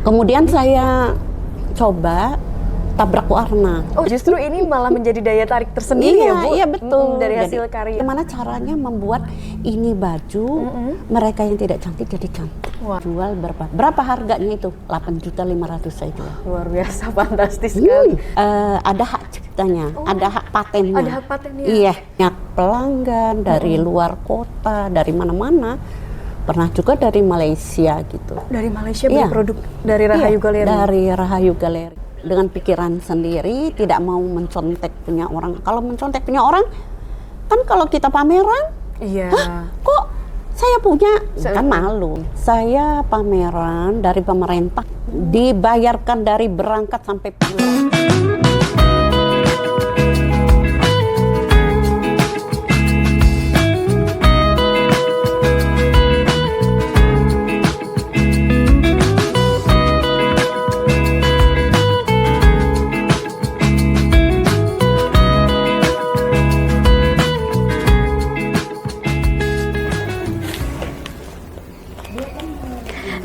Kemudian saya coba tabrak warna. Oh, justru ini malah menjadi daya tarik tersendiri ya, Bu? Iya, betul. Dari hasil Jadi, karya. gimana caranya membuat ini baju mereka yang tidak cantik jadi cantik. Wah. Jual berapa harganya itu? 8.500.000 saya jual. Luar biasa, fantastis sekali. Ada hak ciptanya, ada hak patennya. Ada hak patennya. Iya, banyak pelanggan dari luar kota, dari mana-mana. Pernah juga dari Malaysia gitu. Dari Malaysia beli produk dari Rahayu Galeri. Dari Rahayu Galeri. Dengan pikiran sendiri, tidak mau mencontek punya orang. Kalau mencontek punya orang, kan kalau kita pameran, hah, kok saya punya? Kan malu. Saya pameran dari pemerintah, dibayarkan dari berangkat sampai pulang.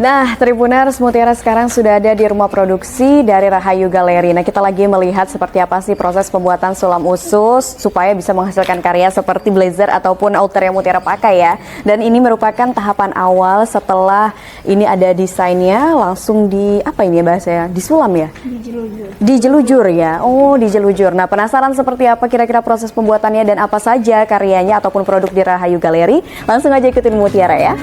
Nah, Tribuners, Mutiara sekarang sudah ada di rumah produksi dari Rahayu Galeri. Nah, kita lagi melihat seperti apa sih proses pembuatan sulam usus supaya bisa menghasilkan karya seperti blazer ataupun outer yang Mutiara pakai ya. Dan ini merupakan tahapan awal setelah ini ada desainnya langsung di apa ini ya bahasanya? Disulam ya? Dijelujur. Dijelujur ya. Oh, dijelujur. Nah, penasaran seperti apa kira-kira proses pembuatannya dan apa saja karyanya ataupun produk di Rahayu Galeri? Langsung aja ikutin Mutiara ya.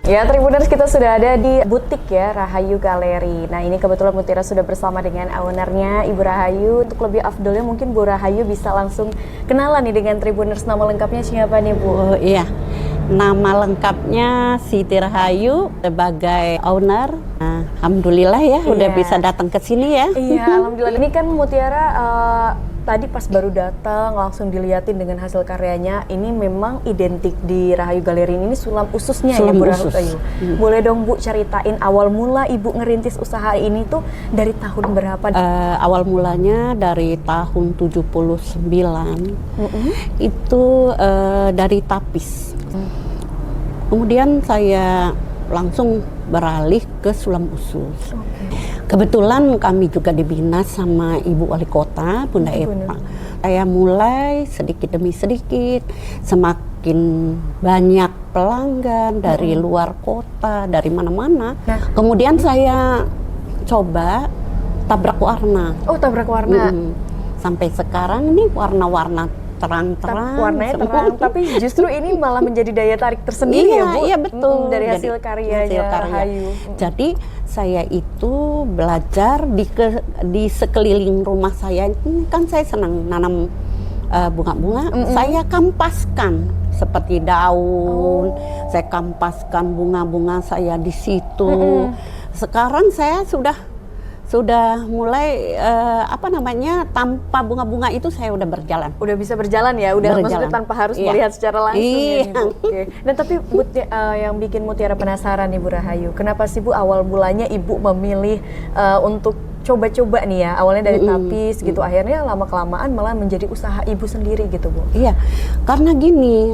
Ya, Tribuners, kita sudah ada di butik ya, Rahayu Galeri. Nah, ini kebetulan Mutiara sudah bersama dengan ownernya, Ibu Rahayu. Untuk lebih afdolnya mungkin Bu Rahayu bisa langsung kenalan nih dengan Tribuners. Nama lengkapnya siapa nih, Bu? Oh iya, nama lengkapnya Siti Rahayu sebagai owner. Nah, alhamdulillah ya, udah bisa datang ke sini ya. Iya, alhamdulillah. Ini kan Mutiara tadi pas baru datang langsung diliatin dengan hasil karyanya. Ini memang identik di Rahayu Galeri ini sulam ususnya ya, Bu Rahayu. Boleh dong Bu ceritain awal mula Ibu ngerintis usaha ini tuh dari tahun berapa? Awal mulanya dari tahun 79. Itu dari tapis. Kemudian saya langsung beralih ke sulam usus. Kebetulan kami juga dibina sama Ibu Wali Kota, Bunda Epa. Saya mulai sedikit demi sedikit, semakin banyak pelanggan dari luar kota, dari mana-mana. Kemudian saya coba tabrak warna. Oh, tabrak warna. Sampai sekarang ini warna-warna terang-terang. Warnanya terang, tapi justru ini malah menjadi daya tarik tersendiri ya, Bu? Iya, betul. Dari hasil karyanya Rahayu. Jadi saya itu belajar di sekeliling rumah saya. Ini kan saya senang nanam bunga-bunga. Saya kampaskan seperti daun. Saya kampaskan bunga-bunga saya di situ. Sekarang saya sudah mulai tanpa bunga-bunga itu saya udah berjalan. Udah bisa berjalan ya, maksudnya tanpa harus melihat secara langsung ya, Bu. Nah, tapi yang bikin Mutiara penasaran nih, Bu Rahayu, kenapa sih Bu awal mulanya Ibu memilih untuk coba-coba nih ya, awalnya dari tapis gitu, akhirnya lama-kelamaan malah menjadi usaha Ibu sendiri gitu, Bu? Iya, karena gini,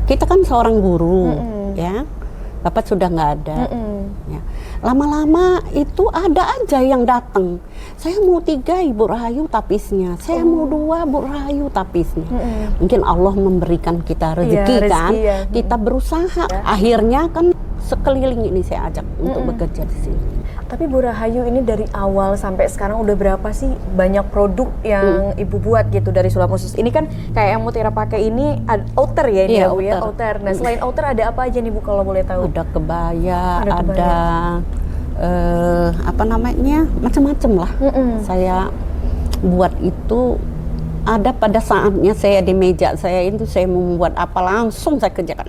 kita kan seorang guru, ya. Bapak sudah nggak ada. Ya. Lama-lama itu ada aja yang datang. Saya mau 3 Ibu Rahayu tapisnya. Saya mau 2 Bu Rahayu tapisnya. Mungkin Allah memberikan kita rezeki kan. Kita berusaha. Akhirnya kan sekeliling ini saya ajak untuk bekerja di sini. Tapi Bu Rahayu ini dari awal sampai sekarang udah berapa sih banyak produk yang Ibu buat gitu dari sulam usus? Ini kan kayak yang Mutiara pakai ini outer ya ini Iya, ya Bu ya, outer. outer. Nah selain outer ada apa aja nih Bu kalau boleh tahu? Ada kebaya, Ada kebaya. apa namanya, macam-macam lah. Saya buat itu. Ada pada saatnya saya di meja saya itu saya membuat apa langsung saya kerjakan.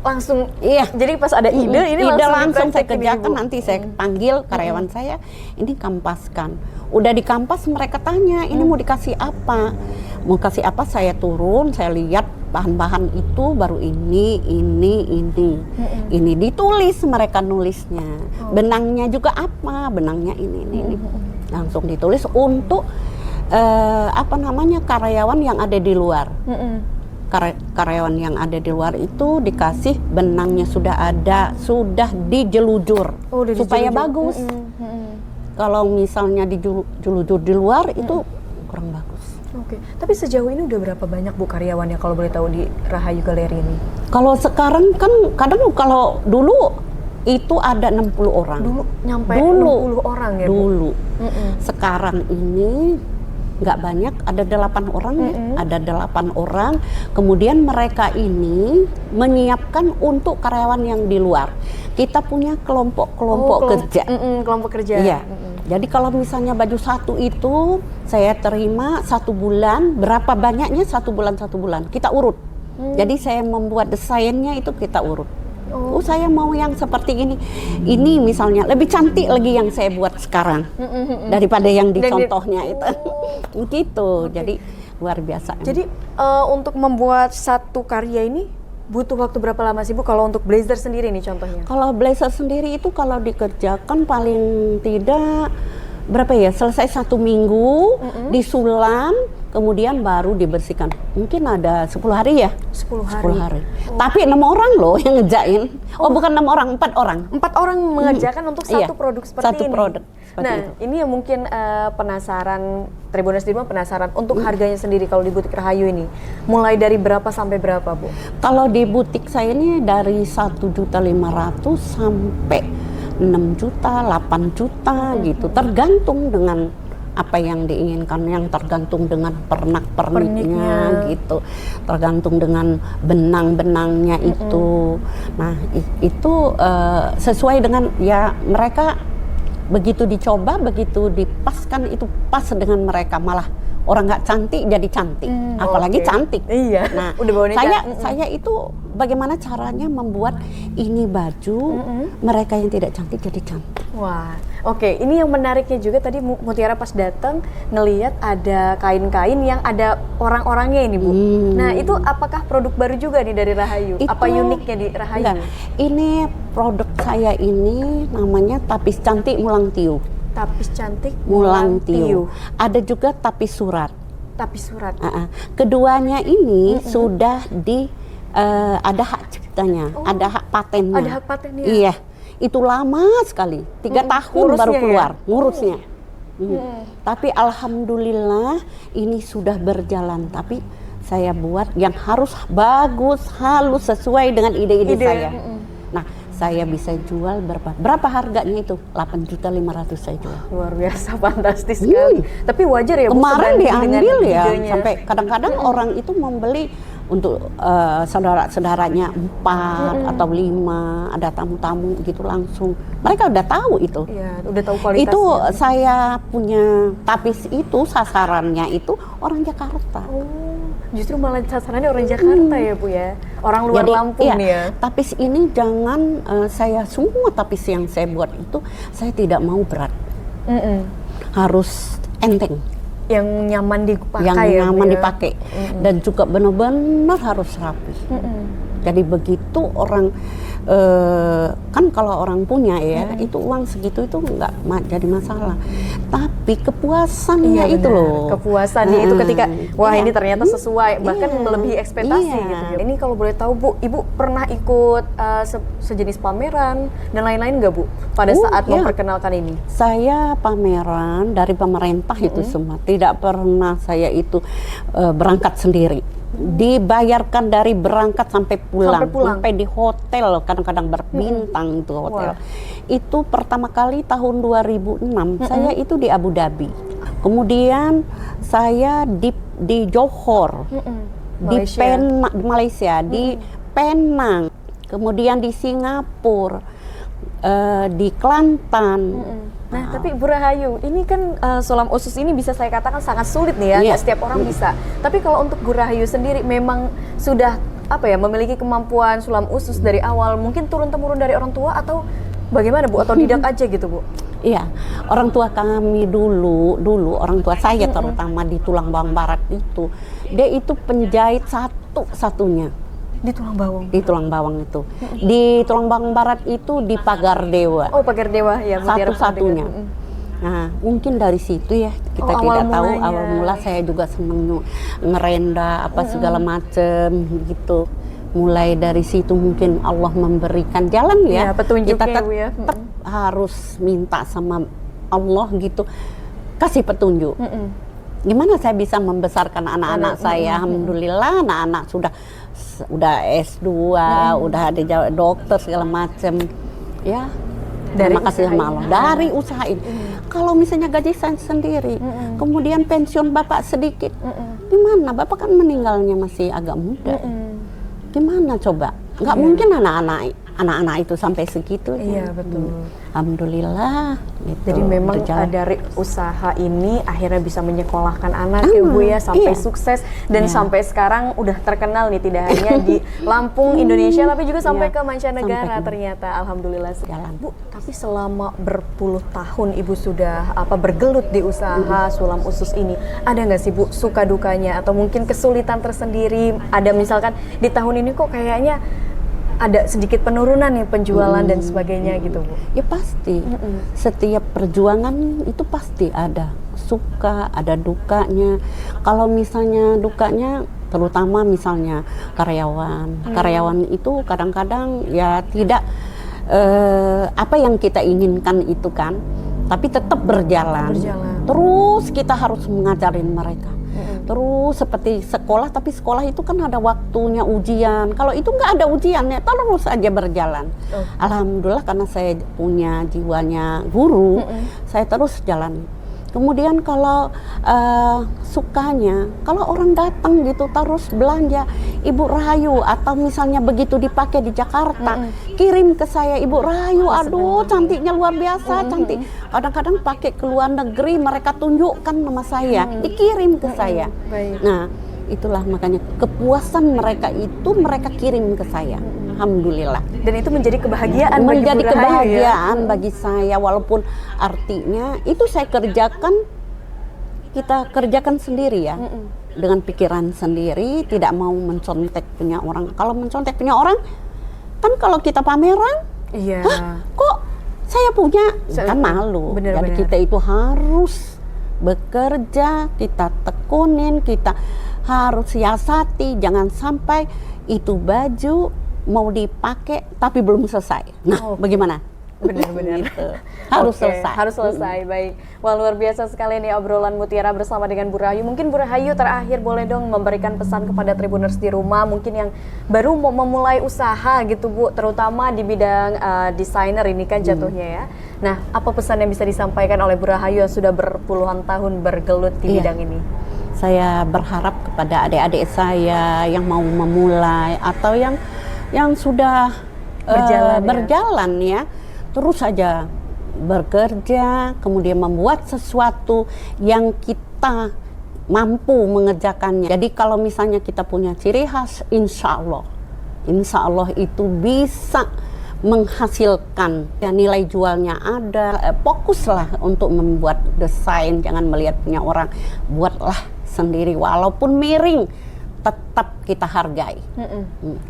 Langsung, Iya. jadi pas ada ide ini langsung saya dipraktekin, kerjakan. Ibu. Nanti saya panggil karyawan saya, ini kampaskan. Udah dikampas mereka tanya, ini mau dikasih apa? Mau kasih apa? Saya turun, saya lihat bahan-bahan itu baru ini. Ini ditulis, mereka nulisnya. Benangnya juga apa? Benangnya ini. Langsung ditulis untuk apa namanya, karyawan yang ada di luar. Karyawan yang ada di luar itu dikasih benangnya sudah ada, sudah dijelujur, udah supaya dijelujur. bagus. Kalau misalnya dijelujur di luar itu kurang bagus. Oke, tapi sejauh ini udah berapa banyak Bu karyawannya kalau boleh tahu di Rahayu Galeri ini? Kalau sekarang kan kadang kalau dulu itu ada 60 orang. Dulu nyampe Dulu. 60 orang ya Bu? Dulu. Sekarang ini nggak banyak, ada 8 orang ya, ada 8 orang. Kemudian mereka ini menyiapkan untuk karyawan yang di luar. Kita punya kelompok kerja. Kelompok kerja. Iya. Jadi kalau misalnya baju satu itu saya terima 1 bulan, berapa banyaknya 1 bulan kita urut. Jadi saya membuat desainnya itu kita urut. Oh, saya mau yang seperti ini. Ini misalnya lebih cantik lagi yang saya buat sekarang daripada yang di contohnya itu. Gitu. Jadi luar biasa. Jadi untuk membuat satu karya ini butuh waktu berapa lama sih Bu kalau untuk blazer sendiri nih contohnya? Kalau blazer sendiri itu kalau dikerjakan paling tidak berapa ya? Selesai 1 minggu, disulam, kemudian baru dibersihkan. Mungkin ada 10 hari ya? 10 hari. 10 hari. Tapi 6 orang loh yang ngerjain. Oh, bukan 6 orang, 4 orang. 4 orang mengerjakan untuk Iya, satu produk seperti satu ini. produk seperti Nah, itu. ini yang mungkin penasaran, Tribuners di rumah penasaran untuk harganya sendiri kalau di butik Rahayu ini. Mulai dari berapa sampai berapa, Bu? Kalau di butik saya ini dari 1.500.000 sampai 6 juta, 8 juta gitu. Tergantung dengan apa yang diinginkan, yang tergantung dengan pernak-perniknya gitu, tergantung dengan benang-benangnya itu. Nah itu sesuai dengan ya mereka begitu dicoba, begitu dipaskan itu pas dengan mereka, malah orang nggak cantik jadi cantik, apalagi cantik. Iya. Nah Udah bawanya saya itu bagaimana caranya membuat ini baju mereka yang tidak cantik jadi cantik. Wah, oke. Ini yang menariknya juga tadi Mutiara pas datang ngelihat ada kain-kain yang ada orang-orangnya ini Bu. Nah itu apakah produk baru juga nih dari Rahayu? Apa uniknya di Rahayu? Enggak, ini produk saya ini namanya tapis cantik Mulang Tiu. Tapis cantik Mulang Tiu. Ada juga tapis surat. Tapis surat. Keduanya ini sudah ada hak ciptanya, ada hak patennya. Ada hak patennya. Iya. Itu lama sekali, 3 tahun baru keluar ngurusnya. Tapi alhamdulillah ini sudah berjalan. Tapi saya buat yang harus bagus, halus, sesuai dengan ide-ide saya. Nah, saya bisa jual berapa harganya itu? 8.500.000 saya jual. Luar biasa, fantastis sekali. Tapi wajar ya Bu, Kemarin sebanding dengan diambil ya, idenya. sampai kadang-kadang orang itu membeli untuk saudara-saudaranya 4 atau 5, ada tamu-tamu gitu langsung. Mereka udah tahu itu. Iya, udah tahu kualitasnya. Itu saya punya tapis itu sasarannya itu orang Jakarta. Justru malah sasarannya orang Jakarta ya Bu ya. Orang luar Lampung iya, nih ya. tapis ini jangan saya semua tapis yang saya buat itu saya tidak mau berat. Harus enteng. Yang nyaman dipakai Yang ya, nyaman Bu, ya? dipakai dan juga benar-benar harus rapi. Jadi begitu orang kan kalau orang punya ya itu uang segitu itu nggak jadi masalah. Tapi kepuasannya Iya, itu benar. loh. Kepuasannya itu ketika wah Iya. ini ternyata sesuai, bahkan melebihi ekspektasi Iya. gitu. Ini kalau boleh tahu Bu, Ibu pernah ikut sejenis pameran dan lain-lain nggak Bu pada saat iya. memperkenalkan ini? Saya pameran dari pemerintah itu semua. Tidak pernah saya itu berangkat sendiri. Dibayarkan dari berangkat sampai pulang, Sampai pulang? sampai di hotel, kadang-kadang berbintang itu hotel. Wah. Itu pertama kali tahun 2006, saya itu di Abu Dhabi. Kemudian saya di Johor, di Malaysia, di Penang, kemudian di Singapura, di Kelantan. Nah, tapi Bu Rahayu, ini kan sulam usus ini bisa saya katakan sangat sulit nih ya, Iya. nggak setiap orang bisa. Tapi kalau untuk Bu Rahayu sendiri memang sudah memiliki kemampuan sulam usus dari awal, mungkin turun-temurun dari orang tua atau bagaimana Bu? Atau didak aja gitu Bu? Iya, orang tua kami dulu orang tua saya terutama di Tulang Bawang Barat itu, dia itu penjahit satu-satunya. Di Tulang Bawang? Di Tulang Bawang itu. Di Tulang Bawang Barat itu di Pagar Dewa. Oh, Pagar Dewa ya. Satu-satunya. Nah, mungkin dari situ ya kita tidak tahu awal mula saya juga senang ngerenda segala macem gitu. Mulai dari situ mungkin Allah memberikan jalan ya. Petunjuk kita ya, Bu ya. tetap harus minta sama Allah gitu, kasih petunjuk. Gimana saya bisa membesarkan anak-anak saya? Alhamdulillah anak-anak udah S2, udah ada dokter segala macam. Ya, terima kasih sama Allah. Dari usahain. Kalau misalnya gaji saya sendiri, kemudian pensiun bapak sedikit, gimana? Bapak kan meninggalnya masih agak muda. Gimana coba? Nggak mungkin anak-anak itu sampai segitu. Iya, betul. Alhamdulillah gitu. Jadi memang dari usaha ini akhirnya bisa menyekolahkan anak ya Bu ya, sampai sukses dan sampai sekarang udah terkenal nih, tidak hanya di Lampung, Indonesia, tapi juga sampai ke mancanegara ternyata. Alhamdulillah segala. Bu, tapi selama berpuluh tahun Ibu sudah bergelut di usaha sulam usus ini, ada nggak sih Bu suka dukanya atau mungkin kesulitan tersendiri? Ada misalkan di tahun ini kok kayaknya ada sedikit penurunan nih penjualan dan sebagainya gitu Bu? Ya pasti, setiap perjuangan itu pasti ada suka, ada dukanya. Kalau misalnya dukanya, terutama misalnya karyawan itu kadang-kadang ya tidak apa yang kita inginkan itu kan, tapi tetap berjalan. Terus kita harus mengajarin mereka. Terus seperti sekolah, tapi sekolah itu kan ada waktunya ujian. Kalau itu nggak ada ujiannya, terus aja berjalan. Alhamdulillah karena saya punya jiwanya guru, saya terus jalan. Kemudian kalau sukanya, kalau orang datang gitu terus belanja Ibu Rahayu atau misalnya begitu dipakai di Jakarta, kirim ke saya Ibu Rahayu, aduh cantiknya luar biasa, cantik. Kadang-kadang pakai ke luar negeri mereka tunjukkan nama saya, dikirim ke saya. Nah, itulah makanya kepuasan mereka itu mereka kirim ke saya. Alhamdulillah. Dan itu menjadi kebahagiaan bagi saya, walaupun artinya itu saya kita kerjakan sendiri ya, dengan pikiran sendiri, tidak mau mencontek punya orang. Kalau mencontek punya orang, kan kalau kita pameran, kok saya punya, kan malu. Jadi kita itu harus bekerja, kita tekunin, kita harus siasati, jangan sampai itu baju mau dipakai tapi belum selesai. Nah, bagaimana? Benar-benar gitu. Harus selesai. Harus selesai. Baik. Wah, luar biasa sekali nih obrolan Mutiara bersama dengan Bu Rahayu. Mungkin Bu Rahayu terakhir boleh dong memberikan pesan kepada Tribuners di rumah, mungkin yang baru mau memulai usaha gitu Bu, terutama di bidang desainer ini kan jatuhnya ya. Nah, apa pesan yang bisa disampaikan oleh Bu Rahayu yang sudah berpuluhan tahun bergelut di bidang ini? Saya berharap kepada adik-adik saya yang mau memulai atau yang sudah berjalan ya, terus saja bekerja, kemudian membuat sesuatu yang kita mampu mengerjakannya. Jadi kalau misalnya kita punya ciri khas, insya Allah itu bisa menghasilkan ya, nilai jualnya ada. Fokuslah untuk membuat desain, jangan melihat punya orang, buatlah sendiri walaupun miring, tetap kita hargai.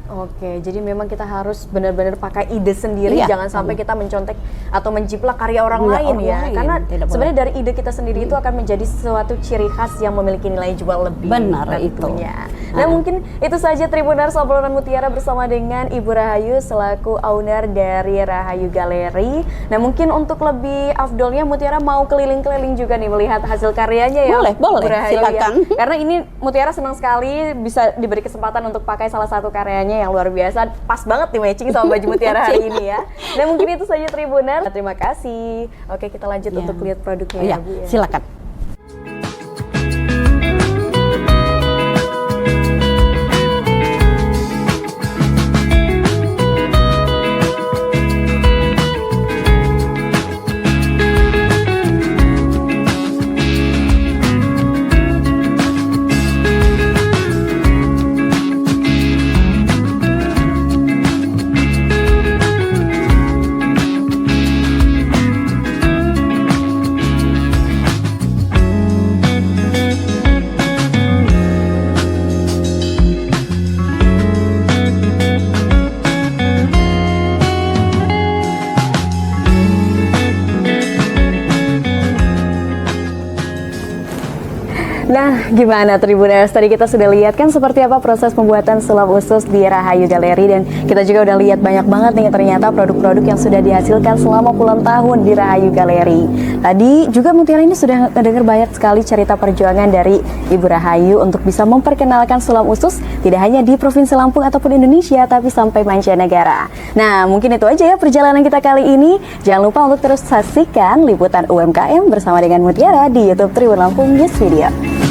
Oke, jadi memang kita harus benar-benar pakai ide sendiri, jangan sampai kita mencontek atau menjiplak karya orang lain ya. Karena sebenarnya dari ide kita sendiri itu akan menjadi sesuatu ciri khas yang memiliki nilai jual lebih. Benar tentunya. Nah, mungkin itu saja Tribuners obrolan Mutiara bersama dengan Ibu Rahayu selaku owner dari Rahayu Galeri. Nah, mungkin untuk lebih afdolnya Mutiara mau keliling-keliling juga nih melihat hasil karyanya ya. Boleh, Rahayu, silakan. Ya. Karena ini Mutiara senang sekali bisa diberi kesempatan untuk pakai salah satu karyanya yang luar biasa. Pas banget nih matching sama baju Mutiara hari ini ya. Dan mungkin itu saja Tribuners. Terima kasih. Oke, kita lanjut untuk lihat produknya ya, Bu ya. Silakan. Nah, gimana Tribuners? Tadi kita sudah lihat kan seperti apa proses pembuatan sulap usus di Rahayu Galeri, dan kita juga udah lihat banyak banget nih ternyata produk-produk yang sudah dihasilkan selama puluhan tahun di Rahayu Galeri. Tadi juga Mutiara ini sudah mendengar banyak sekali cerita perjuangan dari Ibu Rahayu untuk bisa memperkenalkan sulap usus tidak hanya di Provinsi Lampung ataupun Indonesia, tapi sampai mancanegara. Nah, mungkin itu aja ya perjalanan kita kali ini. Jangan lupa untuk terus saksikan liputan UMKM bersama dengan Mutiara di YouTube Tribun Lampung News Video.